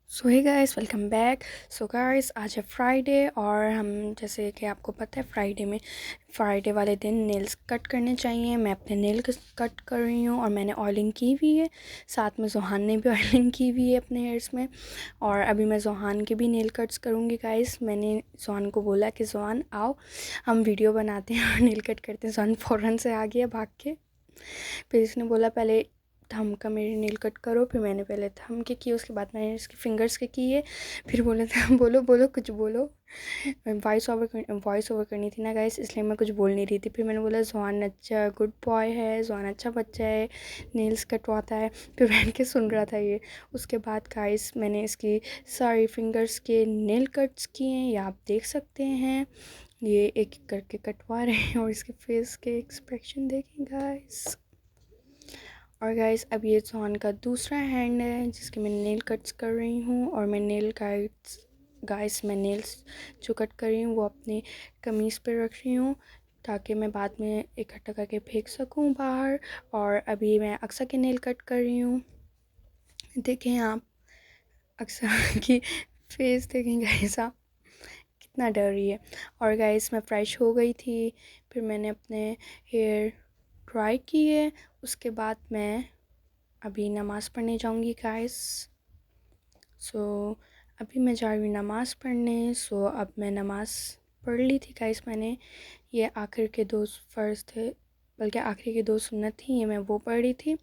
सो hey guys, welcome back. So guys, आज है Friday और हम जैसे कि आपको पता है फ्राइडे वाले दिन नेल्स कट करने चाहिए। मैं अपने नेल कट कर रही हूँ और मैंने ऑयलिंग की हुई है, साथ में जोहान ने भी ऑयलिंग की हुई है अपने हेयर्स में। और अभी मैं जोहान के भी नेल कट्स करूँगी गाइस। मैंने जोहान को बोला कि जोहान आओ, हम वीडियो बनाते हैं और नेल कट करते हैं। जोहान फ़ौरन से आ गया भाग के। फिर इसने बोला पहले थंब का मेरे नेल कट करो। फिर मैंने पहले थंब के किए, उसके बाद मैंने इसके फिंगर्स के किए। फिर बोला था बोलो बोलो कुछ बोलो। वॉइस ओवर करनी थी ना गाइस, इसलिए मैं कुछ बोल नहीं रही थी। फिर मैंने बोला जोहान अच्छा गुड बॉय है, जोहान अच्छा बच्चा है, नेल्स कटवाता है। फिर बैठ के सुन रहा था ये। उसके बाद गाइस मैंने इसकी सारी फिंगर्स के नेल कट्स किए हैं, ये आप देख सकते हैं। ये एक एक करके कटवा रहे हैं और इसके फेस के एक्सप्रेशन देखें गाइस। और गाइस अब ये जोहान का दूसरा हैंड है जिसके मैं नेल कट्स कर रही हूँ। और मैं मैं नेल्स जो कट कर रही हूँ वो अपनी कमीज़ पे रख रही हूँ ताकि मैं बाद में इकट्ठा करके फेंक सकूँ बाहर। और अभी मैं अक्सा के नेल कट कर रही हूँ। देखें आप अक्सा की फेस, देखें गाइस आप कितना डर रही है। और गाइस मैं फ़्रेश हो गई थी, फिर मैंने अपने हेयर ड्राई किए। उसके बाद मैं अभी नमाज़ पढ़ने जाऊंगी गाइस। सो अभी मैं जा रही हूँ नमाज़ पढ़ने। सो अब मैं नमाज़ पढ़ ली थी गाइस मैंने। ये आखिर के दो फ़र्ज़ थे, बल्कि आखिर की दो सुन्नत थी, ये मैं वो पढ़ रही थी।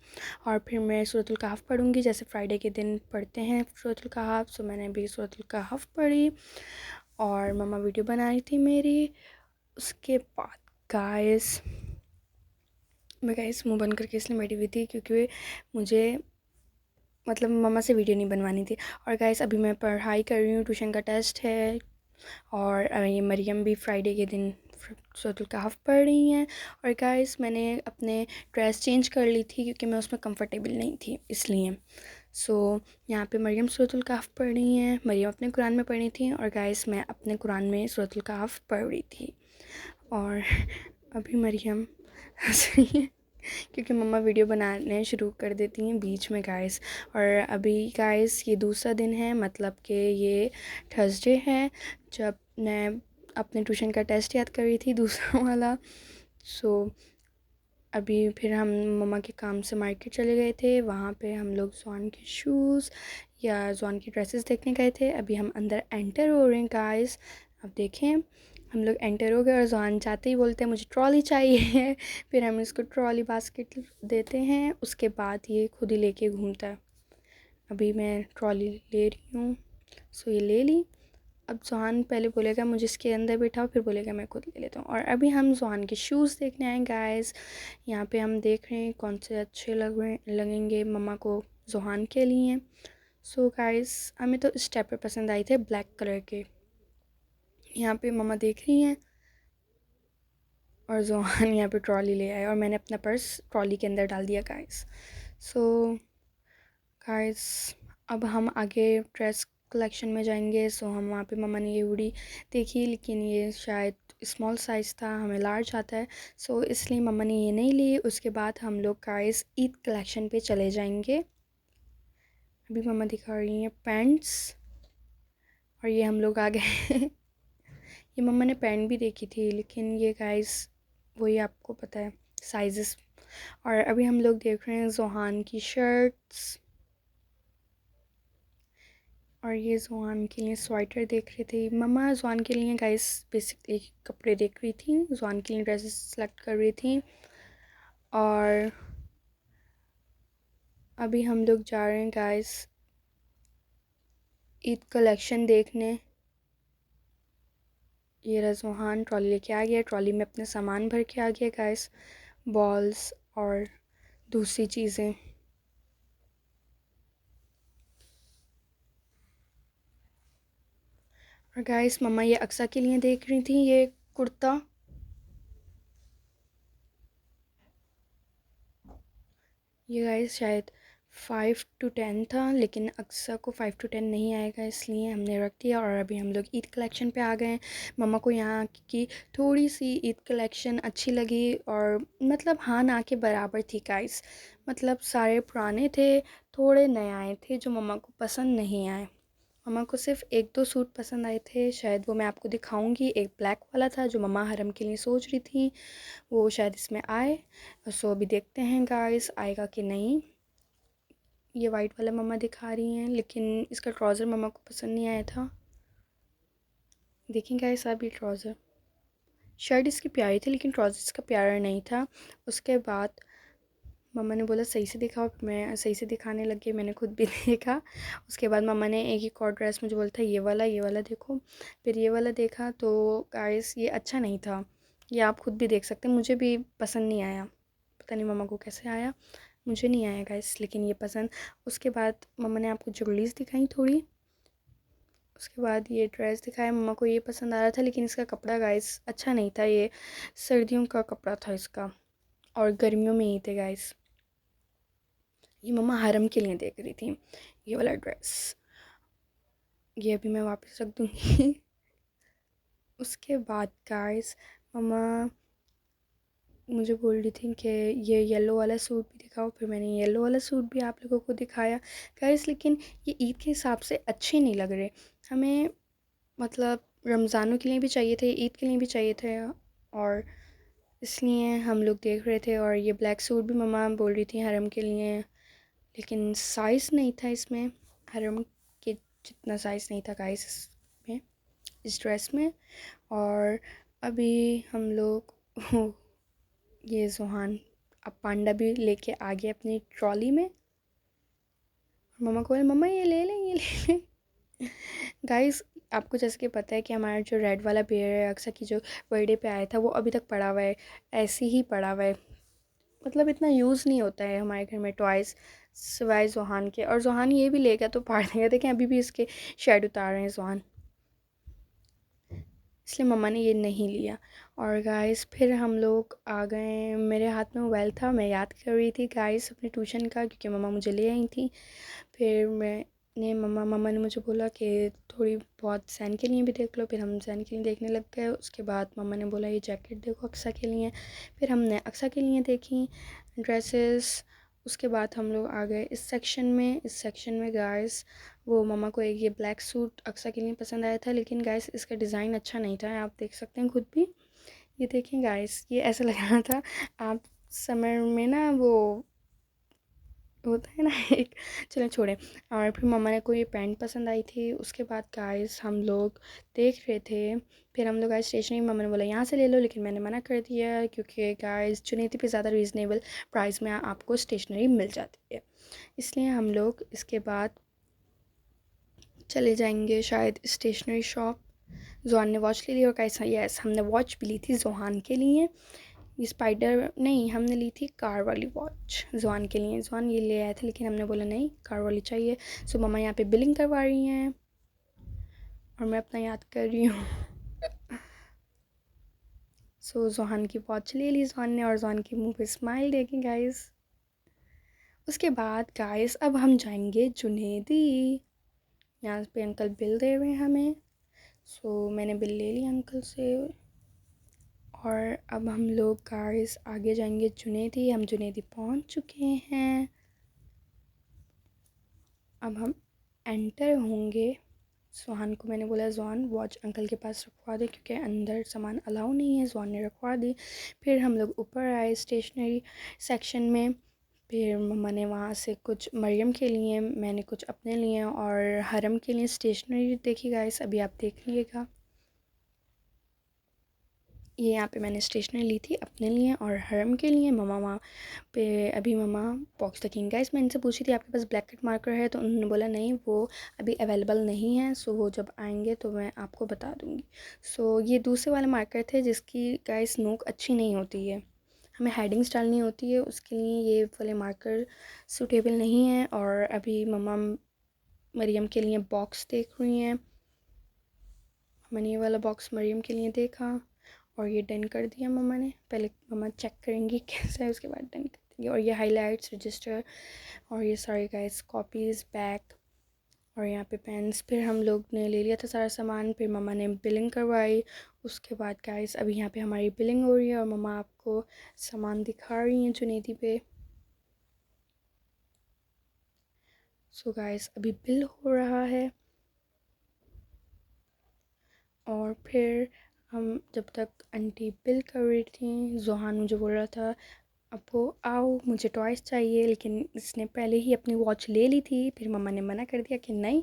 और फिर मैं सूरतुल कहफ़ पढ़ूँगी जैसे फ्राइडे के दिन पढ़ते हैं सूरतुल कहफ़। सो मैंने भी सूरतुल कहफ़ पढ़ी और मम्मा वीडियो बना रही थी मेरी। उसके बाद गाइस मैं मुँह बंद करके इसलिए बैठी हुई थी क्योंकि मुझे मतलब मम्मा से वीडियो नहीं बनवानी थी। और गाइस अभी मैं पढ़ाई कर रही हूँ, ट्यूशन का टेस्ट है। और ये मरियम भी फ्राइडे के दिन सूरतुल कहफ़ पढ़ रही हैं। और गाइस मैंने अपने ड्रेस चेंज कर ली थी क्योंकि मैं उसमें कंफर्टेबल नहीं थी इसलिए। सो यहाँ पे मरियम सूरतुल कहफ़ पढ़ रही हैं, मरियम अपने कुरान में पढ़ी थी और गाइस मैं अपने कुरान में सूरतुल कहफ़ पढ़ रही थी। और अभी मरियम हंस रही है क्योंकि मम्मा वीडियो बनाने शुरू कर देती हैं बीच में गाइस। और अभी गाइस ये दूसरा दिन है, मतलब कि ये थर्सडे है जब मैं अपने ट्यूशन का टेस्ट याद कर रही थी दूसरा वाला। सो अभी फिर हम मम्मा के काम से मार्केट चले गए थे, वहाँ पे हम लोग जॉन के शूज़ या जॉन की ड्रेसेस देखने गए थे। अभी हम अंदर एंटर हो रहे हैं गाइस। अब देखें हम लोग एंटर हो गए और जॉन जाते ही बोलते हैं मुझे ट्रॉली चाहिए। फिर हम इसको ट्रॉली बास्केट देते हैं, उसके बाद ये खुद ही लेके घूमता है। अभी मैं ट्रॉली ले रही हूँ। सो ये ले ली। अब जॉन पहले बोलेगा मुझे इसके अंदर बिठाओ, फिर बोलेगा मैं खुद ले लेता हूँ। और अभी हम जॉन के शूज़ देखने आए गाइस। यहाँ पे हम देख रहे हैं कौन से अच्छे लगेंगे मम्मा को जोहान के लिए। सो गाइस हमें तो इस टाइप पे पसंद आए थे, ब्लैक कलर के। यहाँ पे मम्मा देख रही हैं और जोहान यहाँ पे ट्रॉली ले आए और मैंने अपना पर्स ट्रॉली के अंदर डाल दिया गाइस। सो गाइस अब हम आगे ड्रेस कलेक्शन में जाएंगे। सो हम वहाँ पे मम्मा ने ये हुडी देखी, लेकिन ये शायद स्मॉल साइज़ था, हमें लार्ज आता है। सो इसलिए मम्मा ने ये नहीं ली। उसके बाद हम लोग गाइस ईद कलेक्शन पे चले जाएंगे। अभी मम्मा दिखा रही हैं पैंट्स और ये हम लोग आ गए। ये मम्मा ने पैंट भी देखी थी, लेकिन ये गाइस वही आपको पता है साइज़ेस। और अभी हम लोग देख रहे हैं जोहान की शर्ट्स। और ये जोहान के लिए स्वेटर देख रही थी मम्मा। जोहान के लिए गाइस बेसिकली कपड़े देख रही थी, जोहान के लिए ड्रेसेस सेलेक्ट कर रही थी। और अभी हम लोग जा रहे हैं गाइस ईद कलेक्शन देखने। ये रहा जोहान ट्रॉली लेके आ गया, ट्रॉली में अपने सामान भर के आ गया गाइस, बॉल्स और दूसरी चीज़ें। और गाइस मम्मा ये अक्सा के लिए देख रही थी ये कुर्ता। ये गाइस शायद 5 to 10 था, लेकिन अक्सा को 5 to 10 नहीं आएगा इसलिए हमने रख दिया। और अभी हम लोग ईद कलेक्शन पे आ गए। मम्मा को यहाँ की थोड़ी सी ईद कलेक्शन अच्छी लगी और मतलब हाँ ना के बराबर थी गाइस। मतलब सारे पुराने थे, थोड़े नए आए थे जो मम्मा को पसंद नहीं आए। मम्मा को सिर्फ एक दो सूट पसंद आए थे, शायद वो मैं आपको दिखाऊंगी। एक ब्लैक वाला था जो मम्मा हरम के लिए सोच रही थी, वो शायद इसमें आए। सो अभी देखते हैं गाइस आएगा कि नहीं। ये वाइट वाला मम्मा दिखा रही हैं, लेकिन इसका ट्राउज़र मम्मा को पसंद नहीं आया था। देखें गाइस आप, ये ट्राउज़र, शर्ट इसकी प्यारी थी लेकिन ट्राउज़र इसका प्यारा नहीं था। उसके बाद मम्मा ने बोला सही से दिखाओ, मैं सही से दिखाने लगी, मैंने खुद भी देखा। उसके बाद मम्मा ने एक और ड्रेस मुझे बोला था ये वाला देखो। फिर ये वाला देखा तो गाइस ये अच्छा नहीं था, ये आप खुद भी देख सकते हैं, मुझे भी पसंद नहीं आया। पता नहीं मम्मा को कैसे आया, मुझे नहीं आया गाइस, लेकिन ये पसंद। उसके बाद मम्मा ने आपको ज्वेलरीज दिखाई थोड़ी। उसके बाद ये ड्रेस दिखाया, मम्मा को ये पसंद आ रहा था लेकिन इसका कपड़ा गाइस अच्छा नहीं था, ये सर्दियों का कपड़ा था इसका और गर्मियों में ही थे गाइस। ये मम्मा हरम के लिए देख रही थी ये वाला ड्रेस, ये अभी मैं वापस रख दूँगी। उसके बाद गाइस मम्मा मुझे बोल रही थी कि ये येलो वाला सूट भी दिखाओ, फिर मैंने येलो वाला सूट भी आप लोगों को दिखाया गाइस। लेकिन ये ईद के हिसाब से अच्छे नहीं लग रहे हमें, मतलब रमज़ानों के लिए भी चाहिए थे, ईद के लिए भी चाहिए थे, और इसलिए हम लोग देख रहे थे। और ये ब्लैक सूट भी मम्मा बोल रही थी हरम के लिए, लेकिन साइज़ नहीं था इसमें, हरम के जितना साइज़ नहीं था गाइस इसमें, इस ड्रेस में। और अभी हम लोग ये ज़ुहान अब पांडा भी लेके आ गया अपनी ट्रॉली में। मम्मा को बोले मम्मा ये ले लें ये ले लें। गाइस आपको जैसे कि पता है कि हमारा जो रेड वाला बेयर है अक्सर की जो बर्थडे पे आया था, वो अभी तक पड़ा हुआ है, ऐसे ही पड़ा हुआ है, मतलब इतना यूज़ नहीं होता है हमारे घर में टॉयज़ सिवाय ज़ुहान के। और ज़ुहान ये भी ले गया तो फाड़ देगा, देखें अभी भी इसके शेड उतार रहे हैं ज़ुहान, इसलिए मम्मा ने ये नहीं लिया। और गाइस फिर हम लोग आ गए, मेरे हाथ में मोबाइल था, मैं याद कर रही थी गाइस अपने ट्यूशन का, क्योंकि मम्मा मुझे ले आई थी। फिर मम्मा ने मुझे बोला कि थोड़ी बहुत ज़ैन के लिए भी देख लो, फिर हम ज़ैन के लिए देखने लग गए। उसके बाद मम्मा ने बोला ये जैकेट देखो अक्सा के लिए, फिर हमने अक्सा के लिए देखी ड्रेसेस। उसके बाद हम लोग आ गए इस सेक्शन में गाइस वो मम्मा को एक ये ब्लैक सूट अक्सा के लिए पसंद आया था, लेकिन गाइस इसका डिज़ाइन अच्छा नहीं था, आप देख सकते हैं खुद भी। ये देखें गाइस, ये ऐसा लग रहा था आप समर में ना वो होता है ना एक, चलो छोड़ें। और फिर मम्मा ने को ये पैंट पसंद आई थी। उसके बाद गाइस हम लोग देख रहे थे, फिर हम लोग आए स्टेशनरी, मम्मा ने बोला यहाँ से ले लो, लेकिन मैंने मना कर दिया क्योंकि गाइस चुनीती पे ज़्यादा रीज़नेबल प्राइस में आपको स्टेशनरी मिल जाती है, इसलिए हम लोग इसके बाद चले जाएंगे शायद स्टेशनरी शॉप। जोहान ने वॉच ले ली, और कैसा यस हमने वॉच भी ली थी जोहान के लिए, ये स्पाइडर नहीं, हमने ली थी कार वाली वॉच जोहान के लिए। जोहान ये ले आया था लेकिन हमने बोला नहीं कार वाली चाहिए। सो मम्मा यहाँ पे बिलिंग करवा रही हैं और मैं अपना याद कर रही हूँ। सो जोहान की वॉच ले ली जोहान ने, और जोहान के मुंह पे स्माइल देखें गाइस। उसके बाद गाइस अब हम जाएंगे जुनेदी, यहाँ पे अंकल बिल दे रहे हैं हमें। सो मैंने बिल ले ली अंकल से, और अब हम लोग गाइस आगे जाएंगे जुनेदी। हम जुनेदी पहुंच चुके हैं, अब हम एंटर होंगे। सुहान को मैंने बोला जॉन वॉच अंकल के पास रखवा दे, क्योंकि अंदर सामान अलाउ नहीं है, जॉन ने रखवा दी। फिर हम लोग ऊपर आए स्टेशनरी सेक्शन में, फिर मम्मा ने वहाँ से कुछ मरियम के लिए, मैंने कुछ अपने लिए, और हरम के लिए स्टेशनरी देखी गाइस, अभी आप देख लीजिएगा। ये यहाँ पे मैंने स्टेशनरी ली थी अपने लिए और हरम के लिए। मम्मा वहाँ पे अभी मम्मा बॉक्स रखेंगे गाइस। मैं इनसे पूछी थी आपके पास ब्लैक कट मार्कर है, तो उन्होंने बोला नहीं वो अभी अवेलेबल नहीं है, सो वो जब आएंगे तो मैं आपको बता दूँगी। सो ये दूसरे वाले मार्कर थे जिसकी गाइस नोक अच्छी नहीं होती है, हमें हेडिंग्स डालनी होती है, उसके लिए ये वाले मार्कर सूटेबल नहीं है। और अभी मम्मा मरियम के लिए बॉक्स देख रही हैं, मैंने ये वाला बॉक्स मरियम के लिए देखा और ये डन कर दिया मम्मा ने। पहले मम्मा चेक करेंगी कैसा है, उसके बाद डन कर देंगे। और ये हाइलाइट्स रजिस्टर और ये सारे गाइस कॉपीज़ बैग और यहाँ पे पेन्स। फिर हम लोग ने ले लिया था सारा सामान, फिर मम्मा ने बिलिंग करवाई। उसके बाद गाइस अभी यहाँ पे हमारी बिलिंग हो रही है और मम्मा आपको सामान दिखा रही हैं जुनेदी पे। सो गाइस अभी बिल हो रहा है, जब तक आंटी बिल कर रही थी, जोहान मुझे बोल रहा था अब वो आओ मुझे टॉयज़ चाहिए, लेकिन इसने पहले ही अपनी वॉच ले ली थी। फिर मम्मा ने मना कर दिया कि नहीं,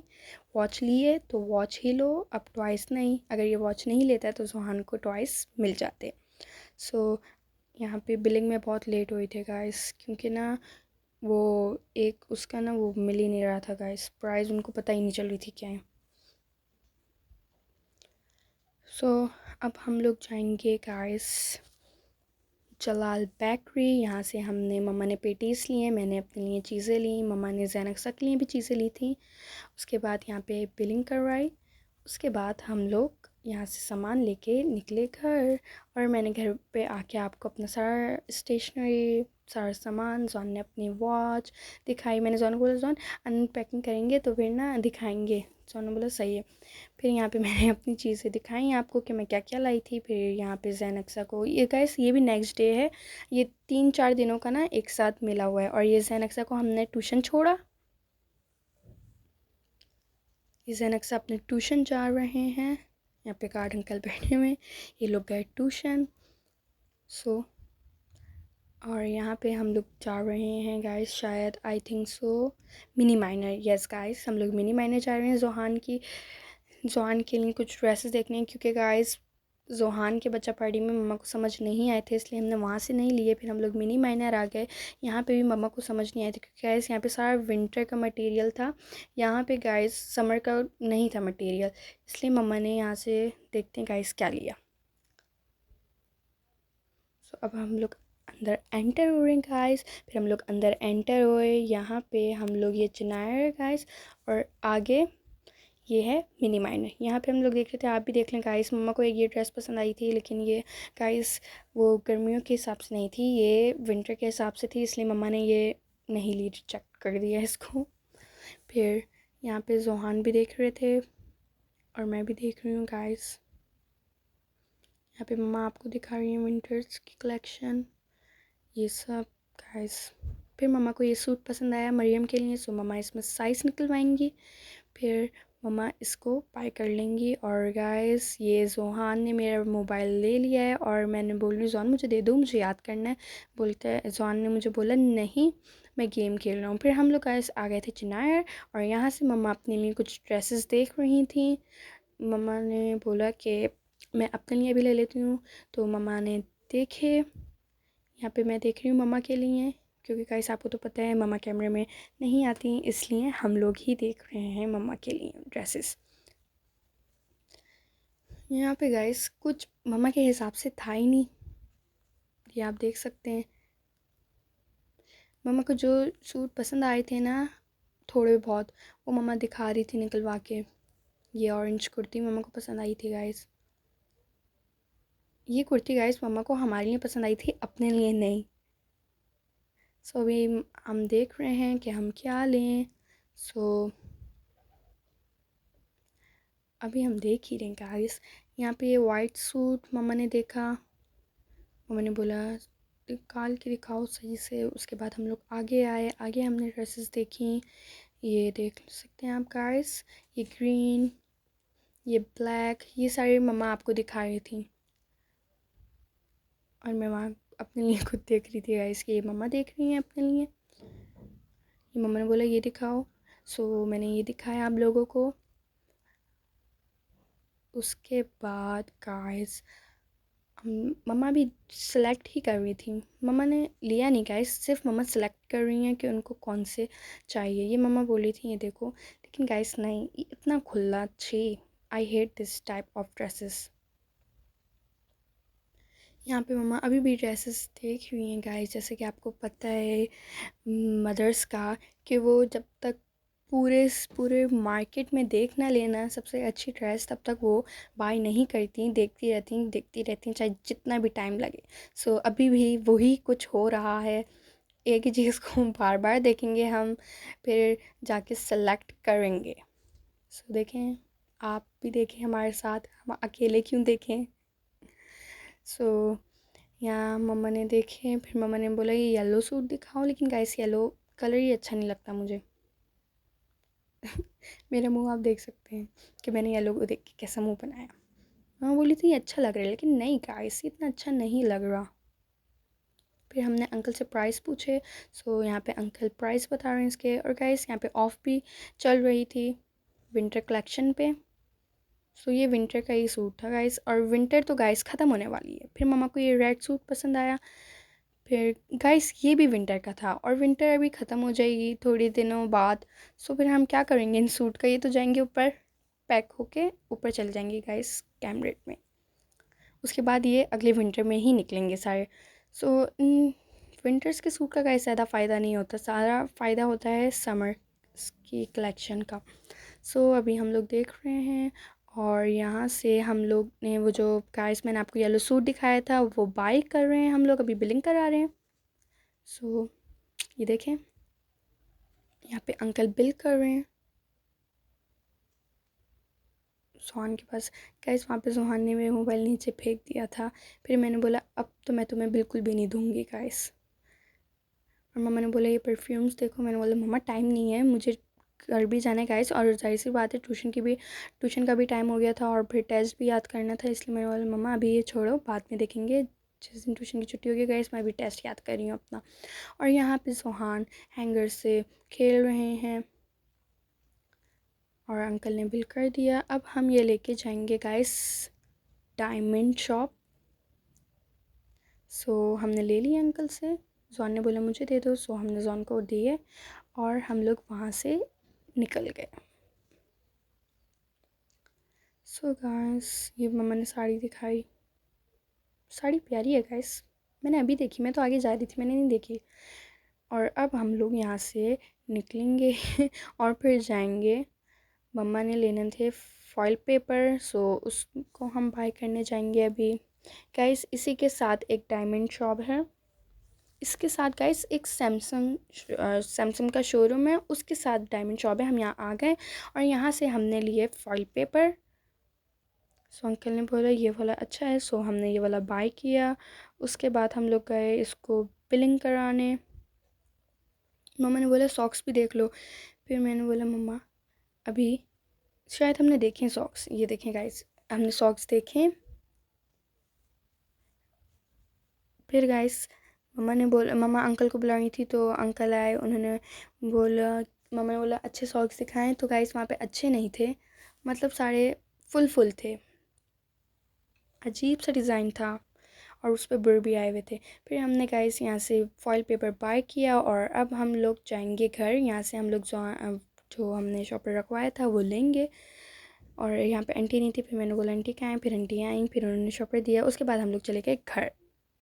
वॉच लिए तो वॉच ही लो, अब टॉयज़ नहीं। अगर ये वॉच नहीं लेता है तो जोहान को टॉयज़ मिल जाते। सो यहाँ पे बिलिंग में बहुत लेट हुई थे गाइस, क्योंकि ना वो एक उसका ना वो मिल ही नहीं रहा था गाइस, प्राइस उनको पता ही नहीं चल रही थी क्या है। सो अब हम लोग जाएंगे गाइस जलाल बेकरी। यहाँ से हमने मम्मा ने पेटीज़ लिए, मैंने अपने लिए चीज़ें ली, मम्मा ने ज़ैनक्सा के लिए भी चीज़ें ली थी। उसके बाद यहाँ पे बिलिंग करवाई। उसके बाद हम लोग यहाँ से सामान लेके निकले घर, और मैंने घर पे आके आपको अपना सारा स्टेशनरी, सारा सामान, जॉन ने अपनी वॉच दिखाई। मैंने जॉन को बोला जॉन अनपैकिंग करेंगे तो फिर ना दिखाएंगे। जॉन ने बोला सही है। फिर यहाँ पे मैंने अपनी चीज़ें दिखाई आपको कि मैं क्या क्या लाई थी। फिर यहाँ पे ज़ैनक्सा को, ये गाइस ये भी नेक्स्ट डे है, ये 3-4 दिनों का ना एक साथ मिला हुआ है। और ये ज़ैनक्सा को हमने ट्यूशन छोड़ा, ये ज़ैनक्सा अपने ट्यूशन जा रहे हैं। यहाँ पे गार्ड अंकल बैठे हुए, ये लोग गए ट्यूशन। सो और यहाँ पे हम लोग जा रहे हैं गाइस, शायद I think so mini minor. Yes guys, हम लोग मिनी माइनर जा रहे हैं जोहान के लिए कुछ ड्रेसेस देखने हैं, क्योंकि गाइस जोहान के बच्चा पार्टी में मम्मा को समझ नहीं आए थे, इसलिए हमने वहाँ से नहीं लिए। फिर हम लोग मिनी माइनर आ गए। यहाँ पे भी मम्मा को समझ नहीं आए थे, क्योंकि गाइस यहाँ पे सारा विंटर का मटेरियल था, यहाँ पे गाइस समर का नहीं था मटेरियल, इसलिए मम्मा ने यहाँ से देखते हैं गाइस क्या लिया। सो अब हम लोग अंदर एंटर हो रहे हैं गाइस। फिर हम लोग अंदर एंटर हुए, यहाँ पे हम लोग ये चिनार गाइस, और आगे ये है मिनी माइनर। यहाँ पे हम लोग देख रहे थे, आप भी देख लें गाइस। मम्मा को एक ये ड्रेस पसंद आई थी, लेकिन ये गाइस वो गर्मियों के हिसाब से नहीं थी, ये विंटर के हिसाब से थी, इसलिए मम्मा ने ये नहीं ली, रिजेक्ट कर दिया इसको। फिर यहाँ पे जोहान भी देख रहे थे और मैं भी देख रही हूँ गाइस। यहाँ पे मम्मा आपको दिखा रही हैं विंटर्स की कलेक्शन, ये सब गाइस। फिर मम्मा को ये सूट पसंद आया मरियम के लिए, सो मम्मा इसमें साइज़ निकलवाएंगी, फिर मम्मा इसको बाय कर लेंगी। और गाइस ये जोहान ने मेरा मोबाइल ले लिया है, और मैंने बोल रही हूँ जोहान मुझे दे दो, मुझे याद करना है। बोलता है, जोहान ने मुझे बोला नहीं मैं गेम खेल रहा हूँ। फिर हम लोग गाइस आ गए थे चिनार, और यहाँ से मम्मा अपने लिए कुछ ड्रेसेस देख रही थी। मम्मा ने बोला कि मैं अपने लिए भी ले लेती हूँ, तो मम्मा ने देखे। यहाँ पे मैं देख रही हूँ मम्मा के लिए, क्योंकि गाइस आपको तो पता है मम्मा कैमरे में नहीं आती, इसलिए हम लोग ही देख रहे हैं मम्मा के लिए ड्रेसेस। यहाँ पे गाइस कुछ मम्मा के हिसाब से था ही नहीं, ये आप देख सकते हैं। मम्मा को जो सूट पसंद आए थे ना थोड़े बहुत, वो मम्मा दिखा रही थी निकलवा के। ये ऑरेंज कुर्ती मम्मा को पसंद आई थी गाइस। ये कुर्ती गाइस मम्मा को हमारे लिए पसंद आई थी, अपने लिए नहीं। सो अभी हम देख रहे हैं कि हम क्या लें। सो अभी हम देख ही रहे हैं गाइस। यहाँ पे ये वाइट सूट मम्मा ने देखा, मम्मा ने बोला निकाल के दिखाओ सही से। उसके बाद हम लोग आगे आए, आगे हमने ड्रेसेस देखी, ये देख सकते हैं आप गाइस, ये ग्रीन, ये ब्लैक, ये सारी मम्मा आपको दिखा रही थी, और मैं वहाँ अपने लिए खुद देख रही थी गाइस कि ये मम्मा देख रही हैं अपने लिए। ये मम्मा ने बोला ये दिखाओ, सो मैंने ये दिखाया आप लोगों को। उसके बाद गाइस मम्मा भी सेलेक्ट ही कर रही थी, मम्मा ने लिया नहीं गाइस, सिर्फ मम्मा सेलेक्ट कर रही हैं कि उनको कौन से चाहिए। ये मम्मा बोली थी ये देखो, लेकिन गाइस नहीं, ये इतना खुला छी, I hate this type of dresses. यहाँ पे मम्मा अभी भी ड्रेसेस देख रही हैं गाइस, जैसे कि आपको पता है मदर्स का, कि वो जब तक पूरे पूरे मार्केट में देख ना लेना सबसे अच्छी ड्रेस, तब तक वो बाय नहीं करती, देखती रहती चाहे जितना भी टाइम लगे। सो अभी भी वही कुछ हो रहा है, एक ही चीज़ को बार बार देखेंगे हम, फिर जाके सेलेक्ट करेंगे। सो देखें, आप भी देखें हमारे साथ, हम अकेले क्यों देखें। सो यहाँ मम्मा ने देखे, फिर मम्मा ने बोला ये येलो सूट दिखाओ, लेकिन गाइस येलो कलर ही अच्छा नहीं लगता मुझे। मेरा मुंह आप देख सकते हैं कि मैंने येलो को देख के कैसा मुंह बनाया। मैं बोली थी ये अच्छा लग रहा है, लेकिन नहीं गाइस इतना अच्छा नहीं लग रहा। फिर हमने अंकल से प्राइस पूछे। सो यहाँ पे अंकल प्राइस बता रहे हैं इसके। और गाइस यहाँ पे ऑफ भी चल रही थी विंटर कलेक्शन पे। सो ये विंटर का ही सूट था गाइस, और विंटर तो गाइस ख़त्म होने वाली है। फिर मम्मा को ये रेड सूट पसंद आया। फिर गाइस ये भी विंटर का था, और विंटर अभी ख़त्म हो जाएगी थोड़ी दिनों बाद। सो फिर हम क्या करेंगे इन सूट का, ये तो जाएंगे ऊपर, पैक होके ऊपर चले जाएंगे गाइस कैमरेट में। उसके बाद ये अगले विंटर में ही निकलेंगे सारे। सो विंटर्स के सूट का गाइस ज़्यादा फ़ायदा नहीं होता, सारा फ़ायदा होता है समर की कलेक्शन का। सो अभी हम लोग देख रहे हैं, और यहाँ से हम लोग ने वो जो गाइस मैंने आपको येलो सूट दिखाया था वो बाय कर रहे हैं हम लोग, अभी बिलिंग करा रहे हैं। सो ये देखें यहाँ पे अंकल बिल कर रहे हैं सुहान के पास। गाइस वहाँ पे सुहान ने मेरा मोबाइल नीचे फेंक दिया था। फिर मैंने बोला अब तो मैं तुम्हें बिल्कुल भी नहीं दूँगी गाइस। और मम्मा ने बोला ये परफ्यूम्स देखो। मैंने बोला मम्मा टाइम नहीं है, मुझे घर भी जाना है गाइस, और जाहिर सी बात है ट्यूशन का भी टाइम हो गया था, और फिर टेस्ट भी याद करना था। इसलिए मैंने बोला मम्मा अभी ये छोड़ो, बाद में देखेंगे, जिस दिन ट्यूशन की छुट्टी होगी गाइस मैं अभी टेस्ट याद कर रही हूँ अपना। और यहाँ पे सुहान हैंगर से खेल रहे हैं, और अंकल ने बिल कर दिया। अब हम ये लेके जाएंगे गाइस डायमंड शॉप। सो हमने ले लिया अंकल से। जॉन ने बोला मुझे दे दो, सो हमने जॉन को दिए, और हम लोग वहाँ से निकल गए। सो गाइस ये मम्मा ने साड़ी दिखाई, साड़ी प्यारी है गाइस। मैंने अभी देखी, मैं तो आगे जा रही थी, मैंने नहीं देखी। और अब हम लोग यहाँ से निकलेंगे और फिर जाएंगे। मम्मा ने लेने थे फॉइल पेपर, सो उसको हम बाय करने जाएंगे अभी। गाइस इसी के साथ एक डायमंड शॉप है, इसके साथ गाइस एक सैमसंग का शोरूम है, उसके साथ डायमंड शॉप है। हम यहाँ आ गए, और यहाँ से हमने लिए फॉइल पेपर। सो अंकल ने बोला ये वाला अच्छा है, सो हमने ये वाला बाय किया। उसके बाद हम लोग गए इसको बिलिंग कराने। मम्मा ने बोला सॉक्स भी देख लो। फिर मैंने बोला मम्मा अभी शायद हमने देखे सॉक्स, ये देखें गाइस हमने सॉक्स देखे। फिर गाइस मम्मा अंकल को बुला रही थी, तो अंकल आए, उन्होंने बोला, मम्मा ने बोला अच्छे सॉक्स दिखाएं, तो गाइस वहाँ पे अच्छे नहीं थे, मतलब सारे फुल थे, अजीब सा डिज़ाइन था, और उस पर बुर भी आए हुए थे। फिर हमने गाइस यहाँ से फॉइल पेपर बाय किया, और अब हम लोग जाएंगे घर। यहाँ से हम लोग जो हमने शॉपर रखवाया था वो लेंगे। और यहाँ पे आंटी नहीं थी, फिर मैंने बोला आंटी कहाँ हैं, फिर आंटी आई, फिर उन्होंने शॉपर दिया। उसके बाद हम लोग चले गए घर।